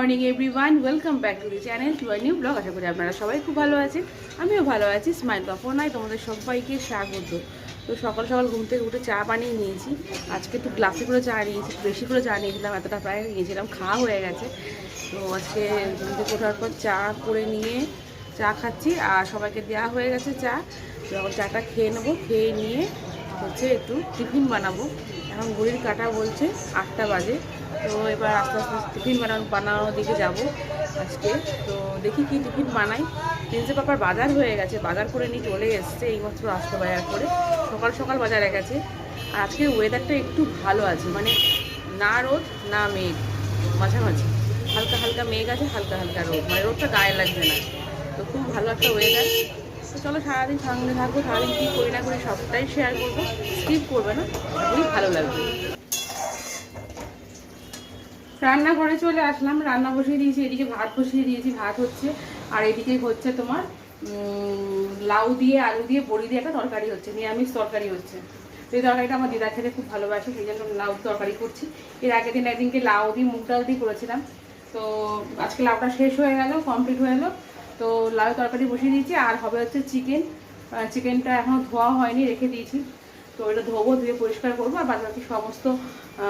Morning everyone, welcome back to the channel to a new vlog. আশা করি আপনারা সবাই খুব ভালো আছেন, আমিও ভালো আছি। স্মাইল পাপনায় তোমাদের সবাইকে স্বাগত। তো সকাল সকাল ঘুম থেকে উঠে চা বানিয়ে নিয়েছি। আজকে একটু গ্লাসে করে চা নিয়েছি, বেশি করে চা নিয়েছিলাম, এতটা প্রায় নিয়েছিলাম, খাওয়া হয়ে গেছে। তো আজকে ঘুম থেকে ওঠার পর চা করে নিয়ে চা খাচ্ছি, আর সবাইকে দেওয়া হয়ে গেছে চা। তো এখন চাটা খেয়ে নেবো, খেয়ে নিয়ে হচ্ছে একটু টিফিন বানাবো। এখন ঘড়ির কাঁটা বলছে 8টা বাজে। তো এবার আস্তে আস্তে টিফিন বানানোর দিকে যাব আজকে। তো দেখি কি টিফিন বানাই। প্রিন্সে পাপার বাজার হয়ে গেছে, বাজার করে নিয়ে চলে এসছে, এইমাত্র আসলো বাজার করে, সকাল সকাল বাজারে গেছে। আর আজকের ওয়েদারটা একটু ভালো আছে, মানে না রোদ না মেঘ, মাঝামাঝি, হালকা হালকা মেঘ আছে, হালকা হালকা রোদ, মানে রোদটা গায়ে লাগবে না। তো খুব ভালো একটা ওয়েদার। তো চলো সারাদিন সঙ্গে থাকবো, সারাদিন কী করি না করি সবটাই শেয়ার করবো, স্কিপ করবে না, খুবই ভালো লাগবে। রান্নাঘরে চলে আসলাম, রান্না বসিয়ে দিয়েছি, এদিকে ভাত বসিয়ে দিয়েছি, ভাত হচ্ছে, আর এদিকে হচ্ছে তোমার লাউ দিয়ে আলু দিয়ে বড়ি দিয়ে একটা তরকারি হচ্ছে, নিরামিষ তরকারি হচ্ছে। তো এই তরকারিটা আমার দিদা খেতে খুব ভালোবাসে, সেই জন্য লাউ তরকারি করছি। এর আগের দিন একদিনকে লাউ দিয়ে মুগ ডাল দিয়ে করেছিলাম। তো আজকে লাউটা শেষ হয়ে গেল, কমপ্লিট হয়ে গেলো। তো লাউ তরকারি বসিয়ে দিয়েছি, আর হবে হচ্ছে চিকেন। চিকেনটা এখনও ধোয়া হয়নি, রেখে দিয়েছি। তো এটা ধোবো, ধুয়ে পরিষ্কার করবো, আর বাকি সমস্ত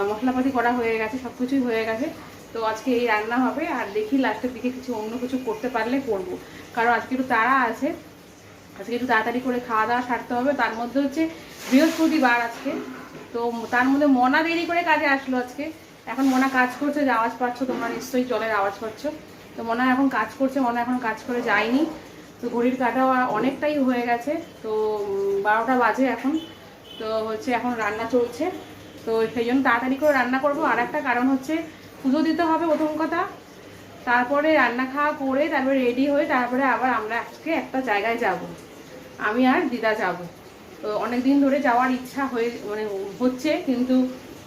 মশলাপাতি করা হয়ে গেছে, সব কিছুই হয়ে গেছে। তো আজকে এই রান্না হবে, আর দেখি লাস্টের দিকে কিছু অন্য কিছু করতে পারলে করব, কারণ আজকে একটু তাড়া আছে, আজকে একটু তাড়াতাড়ি করে খাওয়া দাওয়া সারতে হবে। তার মধ্যে হচ্ছে বৃহস্পতিবার আজকে, তো তার মধ্যে মনা দেরি করে কাজে আসলো আজকে। এখন মনা কাজ করছে, যে আওয়াজ পাচ্ছ তোমরা, নিশ্চয়ই জলের আওয়াজ পাচ্ছ। তো মনা এখন কাজ করছে, মনা এখন কাজ করে যায়নি। তো ঘড়ির কাঁটাও অনেকটাই হয়ে গেছে, তো 12টা বাজে এখন। তো হচ্ছে এখন রান্না চলছে, তো সেই জন্য তাড়াতাড়ি করে রান্না করব। আর একটা কারণ হচ্ছে পুজো দিতে হবে প্রথম কথা, তারপরে রান্না খাওয়া করে তারপরে রেডি হয়ে তারপরে আবার আমরা আজকে একটা জায়গায় যাব, আমি আর দিদা যাব। তো অনেক দিন ধরে যাওয়ার ইচ্ছা হচ্ছে, কিন্তু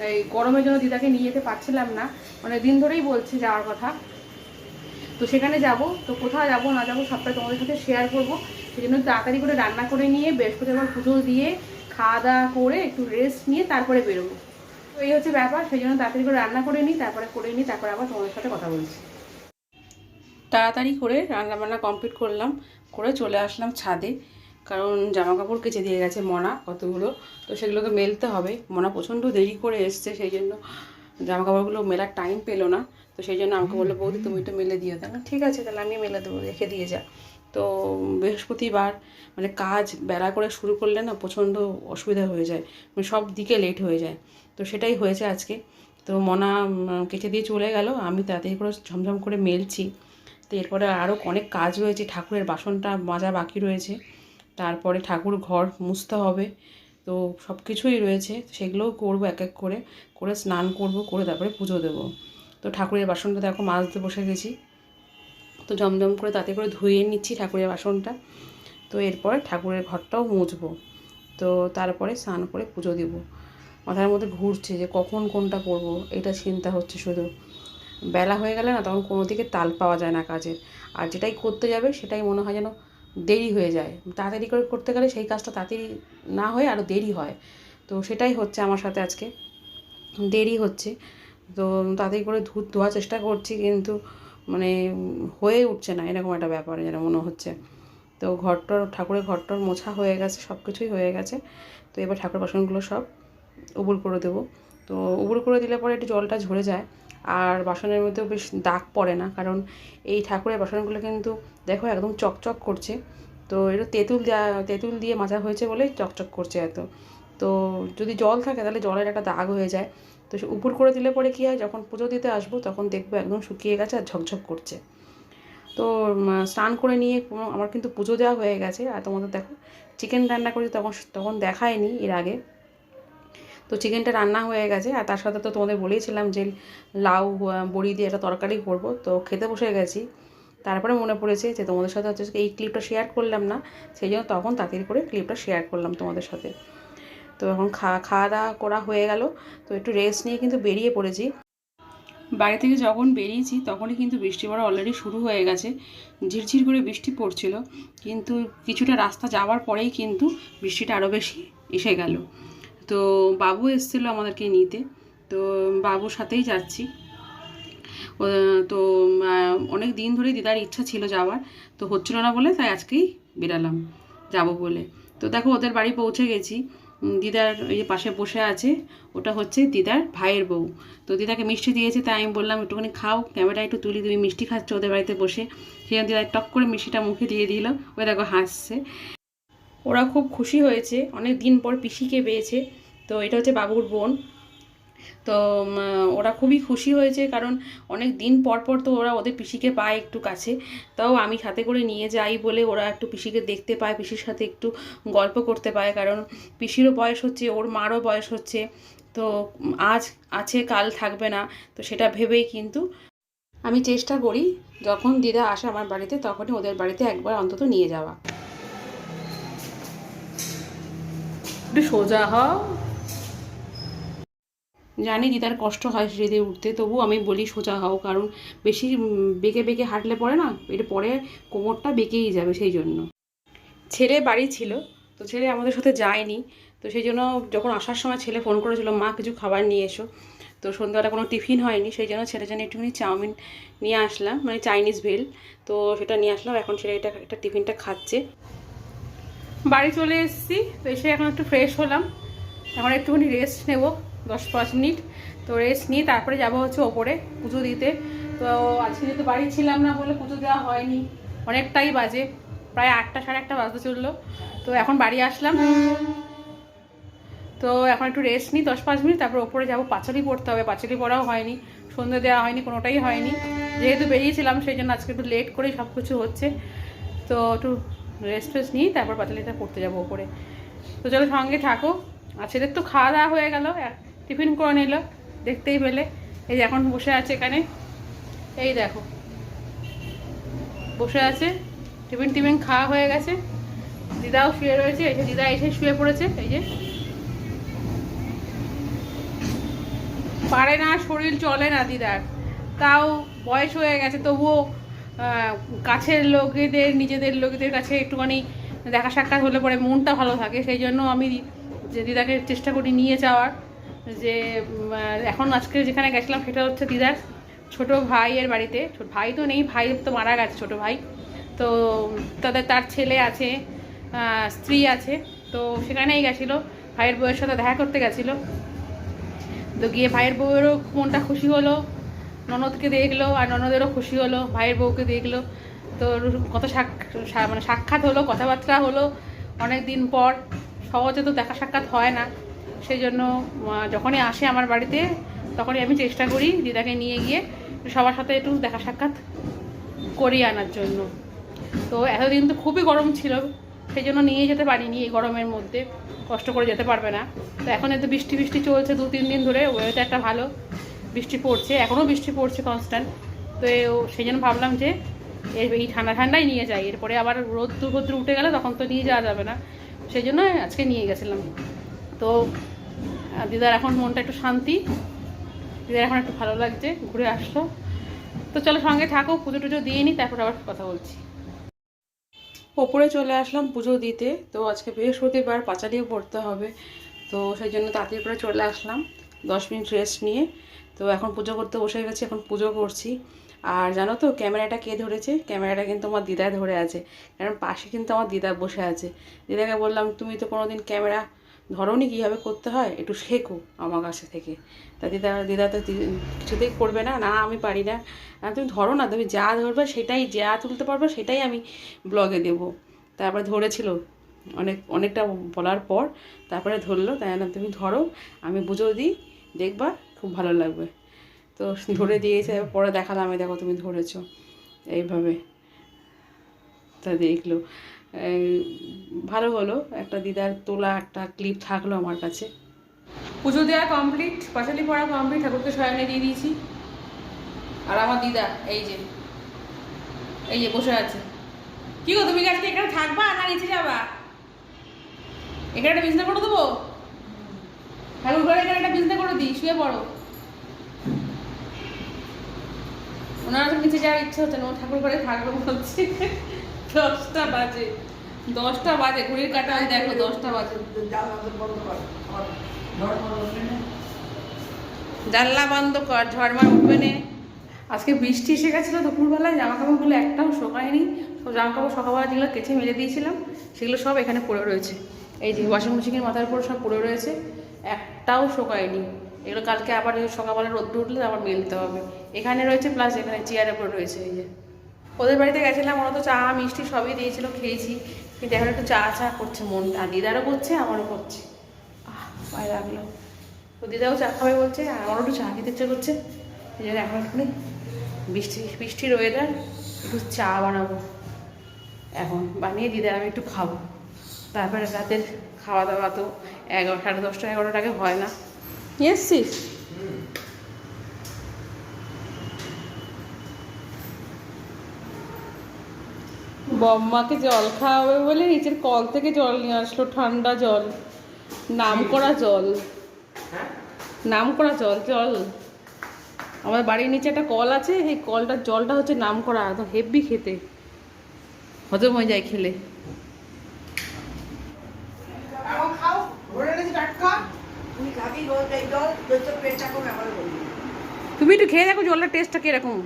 এই গরমের জন্য দিদাকে নিয়ে যেতে পারছিলাম না। অনেক দিন ধরেই বলছি যাওয়ার কথা। তো সেখানে যাব, তো কোথায় যাব না যাবো সবটা তোমাদের সাথে শেয়ার করব। সেই জন্য তাড়াতাড়ি করে রান্না করে নিয়ে বৃহস্পতিবার পুজো দিয়ে খাওয়া দাওয়া করে একটু রেস্ট নিয়ে তারপরে বেরোবো। তো এই হচ্ছে ব্যাপার, সেই জন্য তাড়াতাড়ি করে রান্না করে নিই, তারপরে আবার তোমাদের সাথে কথা বলছি। তাড়াতাড়ি করে রান্নাবান্না কমপ্লিট করলাম, করে চলে আসলাম ছাদে, কারণ জামা কাপড় কেচে দিয়ে গেছে মনা কতগুলো, তো সেগুলোকে মেলতে হবে। মনা প্রচণ্ড দেরি করে এসছে, সেই জন্য জামা কাপড়গুলো মেলার টাইম পেলো না। তো সেই জন্য আমাকে বললো, বৌদি তুমি একটু মেলে দিও। তাই না, ঠিক আছে তাহলে আমি মেলে দেবো, রেখে দিয়ে যা। তো বৃহস্পতিবার মানে কাজ বেলা করে শুরু করলে না প্রচণ্ড অসুবিধা হয়ে যায়, মানে সব দিকে লেট হয়ে যায়। তো সেটাই হয়েছে আজকে। তো মনা কেচে দিয়ে চলে গেল, আমি তাড়াতাড়ি করে ঝমঝম করে মেলছি। তো এরপরে আরও অনেক কাজ রয়েছে, ঠাকুরের বাসনটা মাজা বাকি রয়েছে, তারপরে ঠাকুর ঘর মুছতে হবে। তো সব কিছুই রয়েছে, সেগুলোও করবো এক এক করে, করে স্নান করব, করে তারপরে পুজো দেবো। তো ঠাকুরের বাসনটা দেখো মাজতে বসে গেছি, তো জমজম করে তাতে করে ধুয়ে নিচ্ছি ঠাকুরের বাসনটা। তো এরপরে ঠাকুরের ঘরটাও মুছবো, তো তারপরে স্নান করে পুজো দেব। মাথার মধ্যে ঘুরছে যে কখন কোনটা করব, এটা চিন্তা হচ্ছে শুধু। বেলা হয়ে গেলে না তখন কোনো দিকে তাল পাওয়া যায় না কাজের, আর যেটাই করতে যাবে সেটাই মনে হয় যেন দেরি হয়ে যায়। তাড়াতাড়ি করে করতে গেলে সেই কাজটা তাড়াতাড়ি না হয়ে আরও দেরি হয়। তো সেটাই হচ্ছে আমার সাথে আজকে, দেরি হচ্ছে। তো তাড়াতাড়ি করে ধোয়ার চেষ্টা করছি, কিন্তু মানে হয়ে উঠছে না, এরকম একটা ব্যাপার যেন মনে হচ্ছে। তো ঠাকুরের ঘরটার মোছা হয়ে গেছে, সব কিছুই হয়ে গেছে। তো এবার ঠাকুর বাসনগুলো সব উবুর করে দেবো। তো উবুর করে দিলে পরে একটু জলটা ঝরে যায়, আর বাসনের মধ্যেও বেশ দাগ পড়ে না, কারণ এই ঠাকুরের বাসনগুলো কিন্তু দেখো একদম চকচক করছে। তো এটা তেঁতুল দিয়ে মাজা হয়েছে বলেই চকচক করছে এত। তো যদি জল থাকে তাহলে জলের একটা দাগ হয়ে যায়। তো সে উপুর করে দিলে পরে কী হয়, যখন পুজো দিতে আসবো তখন দেখবো একদম শুকিয়ে গেছে আর ঝকঝক করছে। তো স্নান করে নিয়ে আমার কিন্তু পুজো দেওয়া হয়ে গেছে। আর তোমাদের দেখো চিকেন রান্না করেছি, তখন দেখায়নি এর আগে। তো চিকেনটা রান্না হয়ে গেছে, আর তার সাথে তো তোমাদের বলেইছিলাম যে লাউ বড়ি দিয়ে একটা তরকারি করবো। তো খেতে বসে গেছি, তারপরে মনে পড়েছে যে তোমাদের সাথে হচ্ছে এই ক্লিপটা শেয়ার করলাম না, সেই জন্য তখন তাড়াতাড়ি করে ক্লিপটা শেয়ার করলাম তোমাদের সাথে। তো এখন খাওয়া দাওয়া করা হয়ে গেল, তো একটু রেস্ট নিয়ে কিন্তু বেরিয়ে পড়েছি। বাড়ি থেকে যখন বেরিয়েছি তখনই কিন্তু বৃষ্টি পড়া অলরেডি শুরু হয়ে গেছে, ঝিরঝির করে বৃষ্টি পড়ছিল, কিন্তু কিছুটা রাস্তা যাওয়ার পরেই কিন্তু বৃষ্টিটা আরও বেশি এসে গেল। তো বাবু এসেছিলো আমাদেরকে নিতে, তো বাবুর সাথেই যাচ্ছি। তো অনেক দিন ধরেই দিদার ইচ্ছা ছিল যাওয়ার, তো হচ্ছিল না বলে তাই আজকেই বেরালাম যাব বলে। তো দেখো ওদের বাড়ি পৌঁছে গেছি। দিদার এই পাশে বসে আছে, ওটা হচ্ছে দিদার ভাইয়ের বউ। তো দিদাকে মিষ্টি দিয়েছে, তাই আমি বললাম একটুখানি খাও, ক্যামেরা একটু তুলি, তুমি মিষ্টি খাচ্ছ ওদের বাড়িতে বসে। সেই জন্য দিদা টক করে মিষ্টিটা মুখে দিয়ে দিল, ওই দেখো হাসছে। ওরা খুব খুশি হয়েছে, অনেক দিন পর পিসিকে পেয়েছে। তো এটা হচ্ছে বাবুর বোন। তো ওরা খুবই খুশি হয়েছে, কারণ অনেক দিন পর পর তো ওরা ওদের পিসিকে পায় একটু কাছে। তাও আমি সাথে করে নিয়ে যাই বলে ওরা একটু পিসিকে দেখতে পায়, পিসির সাথে একটু গল্প করতে পায়, কারণ পিসিরও বয়স হচ্ছে, ওর মারও বয়স হচ্ছে। তো আজ আছে কাল থাকবে না, তো সেটা ভেবেই কিন্তু আমি চেষ্টা করি যখন দিদা আসে আমার বাড়িতে তখনই ওদের বাড়িতে একবার অন্তত নিয়ে যাওয়া। একটু সোজা হও। জানি দিদার কষ্ট হয় সিঁড়ি দিয়ে উঠতে, তবু আমি বলি সোজা হও, কারণ বেশি বেঁকে বেঁকে হাঁটলে পরে না, এটা পরে কোমরটা বেঁকেই যাবে। সেই জন্য ছেলে বাড়ি ছিল, তো ছেলে আমাদের সাথে যায়নি। তো সেই জন্য যখন আসার সময় ছেলে ফোন করেছিল, মা কিছু খাবার নিয়ে এসো। তো সন্ধ্যাবেলা কোনো টিফিন হয়নি, সেই জন্য ছেলের জন্য একটুখানি চাউমিন নিয়ে আসলাম, মানে চাইনিজ ভেল। তো সেটা নিয়ে আসলাম, এখন ছেলে এটা টিফিনটা খাচ্ছে। বাড়ি চলে এসেছি, তো এসে এখন একটু ফ্রেশ হলাম, এখন একটুখানি রেস্ট নেব 10-5 মিনিট। তো রেস্ট নিয়ে তারপরে যাব হচ্ছে ওপরে পুজো দিতে। তো আজকে যেহেতু বাড়ি ছিলাম না বলে পুজো দেওয়া হয়নি, অনেকটাই বাজে, প্রায় 8টা 8:30 বাজতে চললো। তো এখন বাড়ি আসলাম, তো এখন একটু রেস্ট নিই 10-5 মিনিট, তারপর ওপরে যাবো, পাঁচালি পড়তে হবে, পাঁচালি পড়াও হয়নি, সন্ধ্যে দেওয়া হয়নি, কোনোটাই হয়নি। যেহেতু বেরিয়েছিলাম সেই জন্য আজকে একটু লেট করেই সব কিছু হচ্ছে। তো একটু রেস্ট ফেস্ট নিই, তারপর পাঁচালিটা পড়তে যাবো ওপরে। তো চলো সঙ্গে থাকো। আর ছেলের তো খাওয়া দাওয়া হয়ে গেল, টিফিন করে নিল, দেখতেই পেলে। এই যে এখন বসে আছে এখানে, এই দেখো বসে আছে, টিফিন খাওয়া হয়ে গেছে। দিদাও শুয়ে রয়েছে, এই যে দিদা এসে শুয়ে পড়েছে, এই যে পারে না, শরীর চলে না দিদার, তাও বয়স হয়ে গেছে, তবুও কাছের লোকেদের, নিজেদের লোকেদের কাছে একটুখানি দেখা সাক্ষাৎ হলে পরে মনটা ভালো থাকে। সেই জন্য আমি যে দিদাকে চেষ্টা করি নিয়ে যাওয়ার। যে এখন আজকে যেখানে গেছিলাম সেটা হচ্ছে দিদার ছোট ভাইয়ের বাড়িতে। ভাই তো নেই, ভাই তো মারা গেছে, ছোট ভাই। তো তার ছেলে আছে, স্ত্রী আছে, তো সেখানেই গেছিলো, ভাইয়ের বউয়ের সাথে দেখা করতে গেছিলো। তো গিয়ে ভাইয়ের বউয়েরও মনটা খুশি হলো, ননদকে দেখলো, আর ননদেরও খুশি হলো, ভাইয়ের বউকে দেখলো। তো কত মানে সাক্ষাৎ হলো, কথাবার্তা হলো অনেক দিন পর। সহজে তো দেখা সাক্ষাৎ হয় না, সেই জন্য যখনই আসে আমার বাড়িতে তখনই আমি চেষ্টা করি দিদাকে নিয়ে গিয়ে সবার সাথে একটু দেখা সাক্ষাৎ করিয়ে আনার জন্য। তো এতদিন তো খুবই গরম ছিল, সেই জন্য নিয়ে যেতে পারিনি, এই গরমের মধ্যে কষ্ট করে যেতে পারবে না। তো এখন এত বৃষ্টি চলছে 2-3 দিন ধরে, ওয়েদারটা ভালো, বৃষ্টি পড়ছে, এখনও বৃষ্টি পড়ছে কনস্ট্যান্ট। তো সেই জন্য ভাবলাম যে এই ঠান্ডাই নিয়ে যাই, এরপরে আবার রোদ্দুর উঠে গেলে তখন তো নিয়ে যাওয়া যাবে না। সেই জন্য আজকে নিয়ে গেছিলাম। তো দিদার এখন মনটা একটু শান্তি, দিদার এখন একটু ভালো লাগছে, ঘুরে আসলো। তো চলো সঙ্গে থাকো, পুজো টুজো দিয়ে নিই, তারপর আবার কথা বলছি। ওপরে চলে আসলাম পুজো দিতে। তো আজকে বৃহস্পতিবার, পাঁচালিও পড়তে হবে, তো সেই জন্য তাড়াতাড়ি করে চলে আসলাম 10 মিনিট রেস্ট নিয়ে। তো এখন পুজো করতে বসে গেছি, এখন পুজো করছি। আর জানো তো ক্যামেরাটা কে ধরেছে? ক্যামেরাটা কিন্তু আমার দিদা ধরে আছে, কারণ পাশে কিন্তু আমার দিদা বসে আছে। দিদাকে বললাম তুমি তো কোনোদিন ক্যামেরা ধরোনি, কীভাবে করতে হয় একটু শেখো আমার কাছে থেকে। তা দিদা তো কিছুতেই করবে না, না আমি পারি না, তুমি ধরো না, তুমি যা ধরবে সেটাই, যা তুলতে পারবে সেটাই আমি ব্লগে দেবো। তারপরে ধরেছিল, অনেকটা বলার পর তারপরে ধরলো, তাই না তুমি ধরো, আমি পুজো দিই, দেখবা খুব ভালো লাগবে। তো ধরে দিয়েছে, পরে দেখালাম আমি, দেখো তুমি ধরেছো এইভাবে। তা দেখলো, ভালো হলো, একটা দিদার তোলা একটা ক্লিপ থাকলো আমার কাছে। পুজো দেওয়া কমপ্লিট, পাঁচালি পড়া কমপ্লিট, ঠাকুরকে শয়নে দিয়ে দিয়েছি। আর আমার দিদা এই যে বসে আছে। কি গো তুমি আজকে এখানে থাকবা না নিচে যাবা? এখানে একটা বিছনা করে দেবো, ঠাকুর ঘরে এখানে একটা বিছনা করে দিই, শুয়ে পড়ো। ওনার নিচে যাওয়ার ইচ্ছা হচ্ছে না, ও ঠাকুর ঘরে থাকবে বলছি। 10টা বাজে ঘড়ির কাটা, দেখো 10টা বাজে। জানলা বন্ধ কর, ঝড়মার উঠবে না। আজকে বৃষ্টি এসে গেছিলো দুপুরবেলায়, জামা কাপড়গুলো একটাও শোকায়নি। সব জামা কাপড় সকালবেলা যেগুলো কেচে মেলে দিয়েছিলাম সেগুলো সব এখানে পড়ে রয়েছে। এই যে ওয়াশিং মেশিনের মাথার উপর সব পড়ে রয়েছে, একটাও শোকায়নি। এগুলো কালকে আবার সকালবেলা রোদ্দুর উঠলে আবার মেলতে হবে। এখানে রয়েছে প্লাস এখানে চেয়ারের উপর রয়েছে। এই যে ওদের বাড়িতে গেছিলাম, ওরা তো চা মিষ্টি সবই দিয়েছিল, খেয়েছি। কিন্তু এখন একটু চা চা করছে মনটা, দিদারও করছে আমারও করছে। পায়ে লাগলো। তো দিদাও চা খাবে বলছে, আর আমারও একটু চা খেতে ইচ্ছে করছে। এই জন্য এখন একটু বৃষ্টির ওয়েদার, একটু চা বানাবো এখন, বানিয়ে দিদার আমি একটু খাবো। তারপরে রাতের খাওয়া দাওয়া তো 11, সাড়ে 10টা 11টার আগে হয় না। এসছিস? বম্মাকে জল খাওয়াবে বলে নিচের কল থেকে জল নিয়ে আসলো, ঠান্ডা জল, নাম করা জল, নাম করা জল। জল আমাদের বাড়ির নিচে একটা কল আছে, এই কলটার জলটা হচ্ছে নাম করা, তো হেভি খেতে, হজম হয়ে যায় খেলে। তুমি একটু খেয়ে দেখো জলটার টেস্টটা কিরকম।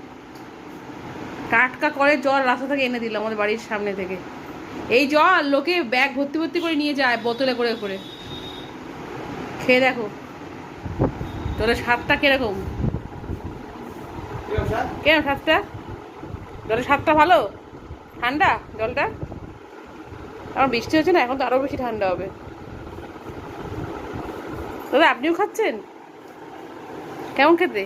টাটকা কলের জল রাস্তা থেকে এনে দিল আমাদের বাড়ির সামনে থেকে। এই জল লোকে ব্যাগ ভর্তি ভর্তি করে নিয়ে যায় বোতলে করে করে। খেয়ে দেখো জলের স্বাদটা কিরকম। কেন স্বাদটা, জলের স্বাদটা ভালো? ঠান্ডা জলটা, আমার বৃষ্টি হচ্ছে না, এখন তো আরো বেশি ঠান্ডা হবে। দাদা আপনিও খাচ্ছেন? কেমন খেতে?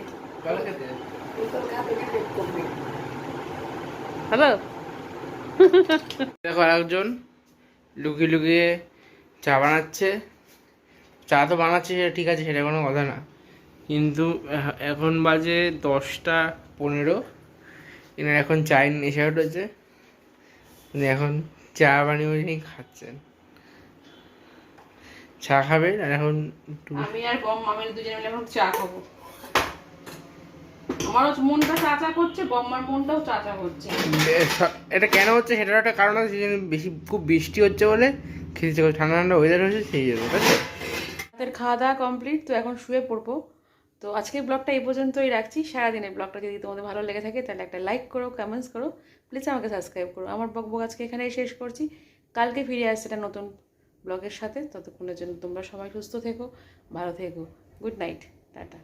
হ্যালো। দেখো একজন লুকিয়ে লুকিয়ে চা বানাচ্ছে। চা তো বানাচ্ছে সেটা ঠিক আছে, সেটা কোনো কথা না, কিন্তু এখন বাজে 10টা 15। এনার এখন চায় নেশা উঠেছে, এখন চা বানিয়ে বানিয়ে খাচ্ছেন। চা খাবে আর এখন আমি আর বম মামের দুজনে মিলে এখন চা খাবো। আমারও মনটা চা চা করছে, বম্মার মনটাও চা চা করছে। এটা কেন হচ্ছে সেটার একটা কারণ আছে, সেই জন্য বেশি খুব বৃষ্টি হচ্ছে বলে খেতে ঠান্ডা ঠান্ডা ওয়েদার হয়েছে সেই জন্য, তাই তো? রাতের খাওয়া দাওয়া কমপ্লিট, তো এখন শুয়ে পড়বো। তো আজকের ব্লগটা এই পর্যন্তই রাখছি। সারাদিনের ব্লগটা যদি তোমাদের ভালো লেগে থাকে তাহলে একটা লাইক করো, কমেন্টস করো, প্লিজ আমাকে সাবস্ক্রাইব করো। আমার বকবক আজকে এখানেই শেষ করছি, কালকে ফিরে আসছে একটা নতুন ব্লগের সাথে। ততক্ষণের জন্য তোমরা সবাই সুস্থ থেকো, ভালো থেকো। Good night, tata.